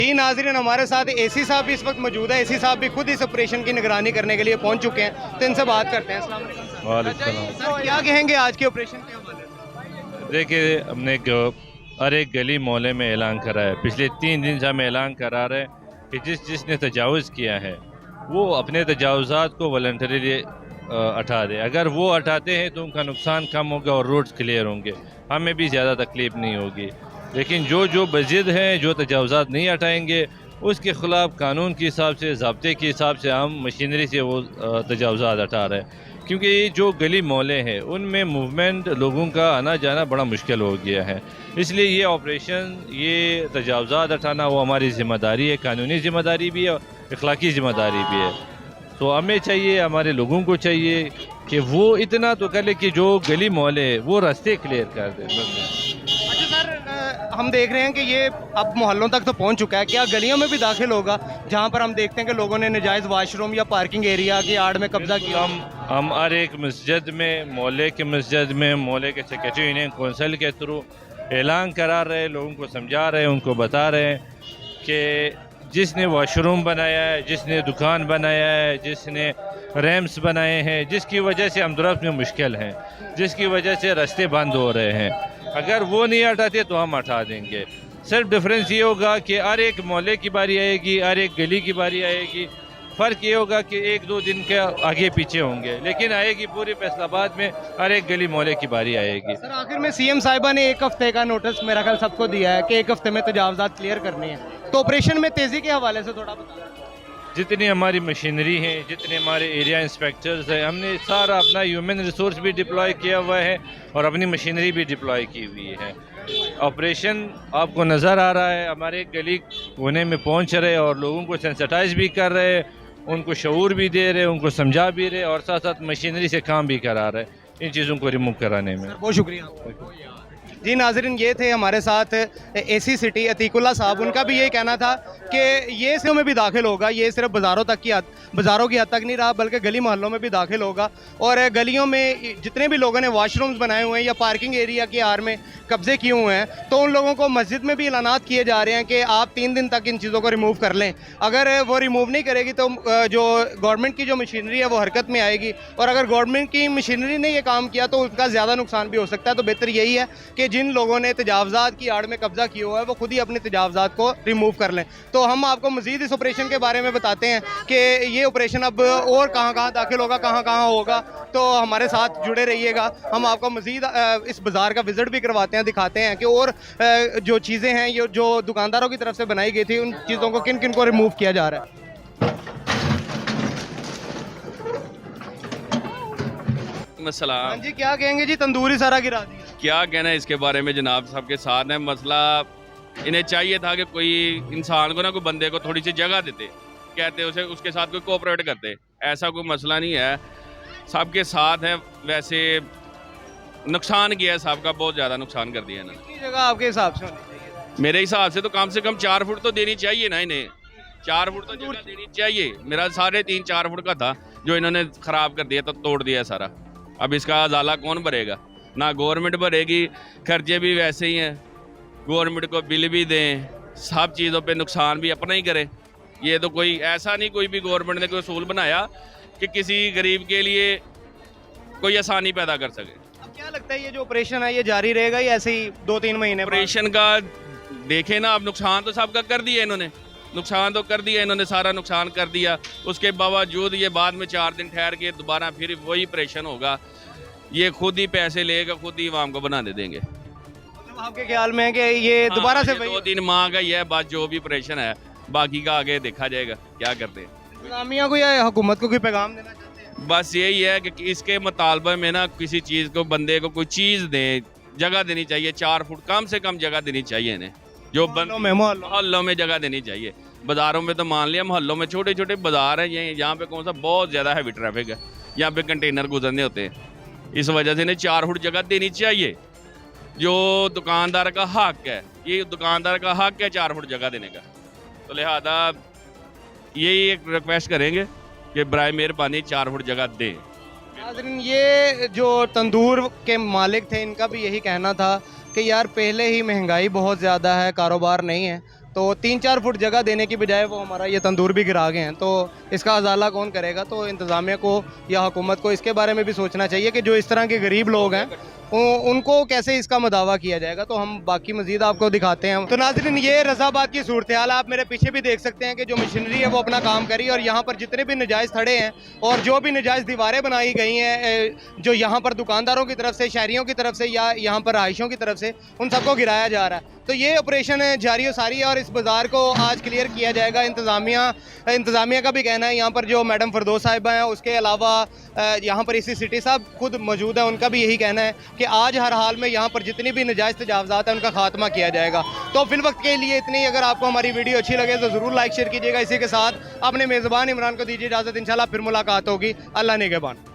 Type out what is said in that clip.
जी नाज़रीन, हमारे साथ एसी साहब भी इस वक्त मौजूद है। एसी साहब भी खुद इस ऑपरेशन की निगरानी करने के लिए पहुंच चुके हैं, तो इनसे बात करते हैं। अस्सलाम वालेकुम सर, क्या कहेंगे आज के ऑपरेशन के हवाले से? देखिए, हमने हर एक गली मोहल्ले में ऐलान करा है। पिछले 3 दिन से हम ऐलान करा रहे हैं कि जिसने तजावुज़ किया है वो अपने तजावुज़ात को वॉलंटरीली हटा दे। अगर वो हटाते हैं तो उनका नुकसान कम होगा और रोड्स क्लियर होंगे, हमें भी ज़्यादा तकलीफ नहीं होगी। लेकिन जो बजिद हैं, जो तजावुज़ात नहीं हटाएंगे, उसके ख़िलाफ़ कानून के हिसाब से, ज़ाब्ते के हिसाब से हम मशीनरी से वो तजावुज़ात हटा रहे हैं। क्योंकि ये जो गली मोहल्ले हैं उनमें मूवमेंट, लोगों का आना जाना बड़ा मुश्किल हो गया है। इसलिए ये ऑपरेशन, ये तजावुज़ात हटाना वो हमारी ज़िम्मेदारी है, कानूनी ज़िम्मेदारी भी है और अखलाकी ज़िम्मेदारी भी है। तो हमें चाहिए, हमारे लोगों को चाहिए कि वो इतना तो कर ले कि जो गली मोहल्ले वो रास्ते क्लियर कर दे। अच्छा सर, हम देख रहे हैं कि ये अब मोहल्लों तक तो पहुंच चुका है, क्या गलियों में भी दाखिल होगा जहां पर हम देखते हैं कि लोगों ने नाजायज़ वाशरूम या पार्किंग एरिया की आड़ में कब्जा किया? हम हर एक मस्जिद में, मोहल्ले के मस्जिद में, मोहल्ले के सेक्रेटरी यूनियन कौंसिल के थ्रू ऐलान करा रहे, लोगों को समझा रहे हैं, उनको बता रहे हैं कि जिसने वाशरूम बनाया है, जिसने दुकान बनाया है, जिसने रैम्स बनाए हैं, जिसकी वजह से हमदर्द में मुश्किल हैं, जिसकी वजह से रास्ते बंद हो रहे हैं, अगर वो नहीं हटाते तो हम हटा देंगे। सिर्फ डिफरेंस ये होगा कि हर एक मोहल्ले की बारी आएगी, हर एक गली की बारी आएगी। फ़र्क ये होगा कि 1-2 दिन के आगे पीछे होंगे, लेकिन आएगी पूरे फैसलाबाद में हर एक गली मोहल्ले की बारी आएगी। सर आखिर में सीएम साहिबा ने 1 हफ्ते का नोटिस मेरा ख्याल सबको दिया है कि 1 हफ्ते में तजावुज़ात क्लियर करनी है, तो ऑपरेशन में तेज़ी के हवाले से थोड़ा बताएं। जितनी हमारी मशीनरी है, जितने हमारे एरिया इंस्पेक्टर्स हैं, हमने सारा अपना ह्यूमन रिसोर्स भी डिप्लॉय किया हुआ है और अपनी मशीनरी भी डिप्लॉय की हुई है। ऑपरेशन आपको नज़र आ रहा है, हमारे गली कोने में पहुंच रहे और लोगों को सेंसिटाइज भी कर रहे, उनको शऊर भी दे रहे, उनको समझा भी रहे और साथ साथ मशीनरी से काम भी करा रहे इन चीज़ों को रिमूव कराने में। बहुत शुक्रिया। जी नाज़रीन, ये थे हमारे साथ एसी सिटी अतीकुल्ला साहब। उनका भी ये कहना था कि ये सिर्फ में भी दाखिल होगा, ये सिर्फ बाज़ारों की हद तक नहीं रहा बल्कि गली मोहल्लों में भी दाखिल होगा। और गलियों में जितने भी लोगों ने वाशरूम्स बनाए हुए हैं या पार्किंग एरिया की आड़ में कब्जे किए हुए हैं, तो उन लोगों को मस्जिद में भी ऐलानात किए जा रहे हैं कि आप 3 दिन तक इन चीज़ों को रिमूव कर लें। अगर वो रिमूव नहीं करेगी तो जो गवर्नमेंट की जो मशीनरी है वो हरकत में आएगी, और अगर गवर्नमेंट की मशीनरी ने ये काम किया तो उसका ज़्यादा नुकसान भी हो सकता है। तो बेहतर यही है कि जिन लोगों ने तजावुज़ात की आड़ में कब्जा किया हुआ है वो खुद ही अपने तजावुज़ात को रिमूव कर लें। तो हम आपको मज़ीद इस ऑपरेशन के बारे में बताते हैं कि ये ऑपरेशन अब और कहाँ कहाँ दाखिल होगा, कहाँ कहाँ होगा। तो हमारे साथ जुड़े रहिएगा, हम आपको मज़ीद इस बाज़ार का विज़िट भी करवाते हैं, दिखाते हैं कि और जो चीज़ें हैं ये जो दुकानदारों की तरफ से बनाई गई थी उन चीज़ों को किन किन को रिमूव किया जा रहा है। हाँ जी, क्या कहेंगे जी, तंदूरी सारा गिरा दिया? क्या कहना है इसके बारे में जनाब, सबके साथ है मसला। इन्हें चाहिए था कि कोई इंसान को ना, कोई बंदे को थोड़ी सी जगह देते, कहते उसे उसके साथ कोई कोऑपरेट करते। ऐसा कोई मसला नहीं है, सबके साथ है। वैसे नुकसान किया है, सबका बहुत ज़्यादा नुकसान कर दिया इन्होंने। जगह आपके हिसाब से होनी चाहिए? मेरे हिसाब से तो कम से कम 4 फुट तो देनी चाहिए ना इन्हें, 4 फुट तो जगह देनी चाहिए। मेरा 3.5-4 फुट का था जो इन्होंने ख़राब कर दिया, तो तोड़ दिया सारा। अब इसका अजाला कौन भरेगा? ना गवर्नमेंट भरेगी, खर्चे भी वैसे ही हैं, गवर्नमेंट को बिल भी दें, सब चीज़ों पे नुकसान भी अपना ही करें। ये तो कोई ऐसा नहीं, कोई भी गवर्नमेंट ने कोई असूल बनाया कि किसी गरीब के लिए कोई आसानी पैदा कर सके। अब क्या लगता है ये जो ऑपरेशन है ये जारी रहेगा या ऐसे ही 2-3 महीने? ऑपरेशन का देखें ना, अब नुकसान तो सबका कर दिया इन्होंने, नुकसान तो कर दिया इन्होंने, सारा नुकसान कर दिया। उसके बावजूद ये बाद में 4 दिन ठहर के दोबारा फिर वही ऑपरेशन होगा। ये खुद ही पैसे लेगा, खुद ही आवाम को बना दे देंगे। मतलब आपके ख्याल में है कि ये दोबारा से 2-3 माह का ही है बस जो भी ऑपरेशन है, बाकी का आगे देखा जाएगा क्या करते हैं। इंतजामिया को या हुकूमत को कोई पैगाम देना चाहते हैं? बस यही है कि इसके मुतालबे में ना किसी चीज़ को, बंदे को कोई चीज़ दें, जगह देनी चाहिए। 4 फुट कम से कम जगह देनी चाहिए इन्हें, जो मोहल्लों में जगह देनी चाहिए। बाज़ारों में तो मान लिया, मोहल्लों में छोटे छोटे बाज़ार हैं, यहाँ पे कौन सा बहुत ज़्यादा हैवी ट्रैफिक है, यहाँ पे कंटेनर गुजरने होते हैं। इस वजह से इन्हें 4 फुट जगह देनी चाहिए, जो दुकानदार का हक है। ये दुकानदार का हक है 4 फुट जगह देने का। तो लिहाजा यही एक रिक्वेस्ट करेंगे कि बराए मेहरबानी 4 फुट जगह दें। नाज़रीन, ये जो तंदूर के मालिक थे इनका भी यही कहना था कि यार पहले ही महंगाई बहुत ज़्यादा है, कारोबार नहीं है, तो 3-4 फुट जगह देने की बजाय वो हमारा ये तंदूर भी गिरा गए हैं। तो इसका अजाला कौन करेगा? तो इंतज़ामिया को या हुकूमत को इसके बारे में भी सोचना चाहिए कि जो इस तरह के गरीब लोग हैं उनको कैसे इसका मदावा किया जाएगा। तो हम बाकी मजीद आपको दिखाते हैं। तो नाज़रीन, ये रज़ाबाद की सूरत हाल आप मेरे पीछे भी देख सकते हैं कि जो मशीनरी है वो अपना काम करी, और यहाँ पर जितने भी नजायज़ थड़े हैं और जो भी नजायज़ दीवारें बनाई गई हैं जो यहाँ पर दुकानदारों की तरफ से, शहरियों की तरफ से या यहाँ पर रहायशों की तरफ से, उन सबको गिराया जा रहा है। तो ये ऑपरेशन जारी व सारी है और इस बाज़ार को आज क्लियर किया जाएगा। इंतज़ामिया का भी कहना है, यहाँ पर जो मैडम फरदौस साहिबा हैं, उसके अलावा यहाँ पर इसी सिटी साहब खुद मौजूद है, उनका भी यही कहना है कि आज हर हाल में यहाँ पर जितनी भी नाजायज़ तजावज़ात हैं उनका खात्मा किया जाएगा। तो फिल वक्त के लिए इतनी। अगर आपको हमारी वीडियो अच्छी लगे तो ज़रूर लाइक शेयर कीजिएगा। इसी के साथ अपने मेज़बान इमरान को दीजिए इजाज़त। इंशाल्लाह फिर मुलाकात होगी। अल्लाह निगहबान।